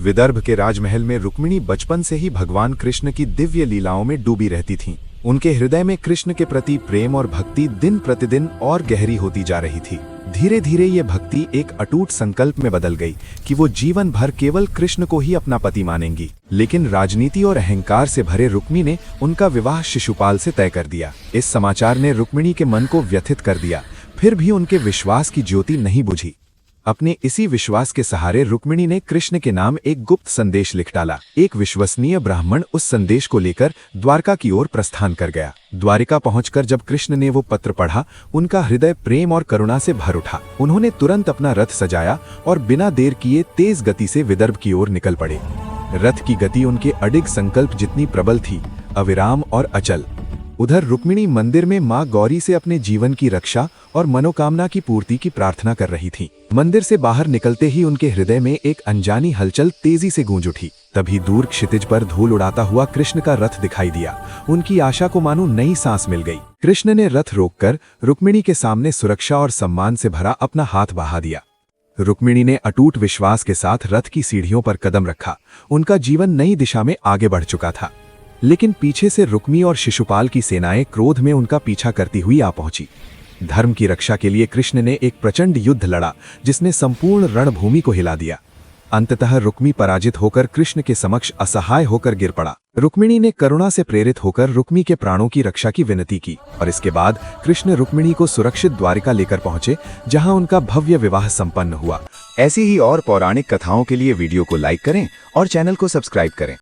विदर्भ के राजमहल में रुक्मिणी बचपन से ही भगवान कृष्ण की दिव्य लीलाओं में डूबी रहती थीं। उनके हृदय में कृष्ण के प्रति प्रेम और भक्ति दिन प्रतिदिन और गहरी होती जा रही थी। धीरे धीरे ये भक्ति एक अटूट संकल्प में बदल गई कि वो जीवन भर केवल कृष्ण को ही अपना पति मानेंगी। लेकिन राजनीति और अहंकार से भरे रुक्मी ने उनका विवाह शिशुपाल से तय कर दिया। इस समाचार ने रुक्मिणी के मन को व्यथित कर दिया, फिर भी उनके विश्वास की ज्योति नहीं बुझी। अपने इसी विश्वास के सहारे रुक्मिणी ने कृष्ण के नाम एक गुप्त संदेश लिख डाला। एक विश्वसनीय ब्राह्मण उस संदेश को लेकर द्वारका की ओर प्रस्थान कर गया। द्वारिका पहुंचकर जब कृष्ण ने वो पत्र पढ़ा, उनका हृदय प्रेम और करुणा से भर उठा। उन्होंने तुरंत अपना रथ सजाया और बिना देर किए तेज गति से विदर्भ की ओर निकल पड़े। रथ की गति उनके अडिग संकल्प जितनी प्रबल थी, अविराम और अचल। उधर रुक्मिणी मंदिर में मां गौरी से अपने जीवन की रक्षा और मनोकामना की पूर्ति की प्रार्थना कर रही थीं। मंदिर से बाहर निकलते ही उनके हृदय में एक अनजानी हलचल तेजी से गूंज उठी। तभी दूर क्षितिज पर धूल उड़ाता हुआ कृष्ण का रथ दिखाई दिया। उनकी आशा को मानो नई सांस मिल गई। कृष्ण ने रथ रोककर रुक्मिणी के सामने सुरक्षा और सम्मान से भरा अपना हाथ बढ़ा दिया। रुक्मिणी ने अटूट विश्वास के साथ रथ की सीढ़ियों पर कदम रखा। उनका जीवन नई दिशा में आगे बढ़ चुका था। लेकिन पीछे से रुक्मी और शिशुपाल की सेनाएं क्रोध में उनका पीछा करती हुई आ पहुंची। धर्म की रक्षा के लिए कृष्ण ने एक प्रचंड युद्ध लड़ा, जिसने संपूर्ण रणभूमि को हिला दिया। अंततः रुक्मी पराजित होकर कृष्ण के समक्ष असहाय होकर गिर पड़ा। रुक्मिणी ने करुणा से प्रेरित होकर रुक्मी के प्राणों की रक्षा की विनती की और इसके बाद कृष्ण रुक्मिणी को सुरक्षित द्वारिका लेकर पहुंचे, जहां उनका भव्य विवाह संपन्न हुआ। ऐसी ही और पौराणिक कथाओं के लिए वीडियो को लाइक करें और चैनल को सब्सक्राइब करें।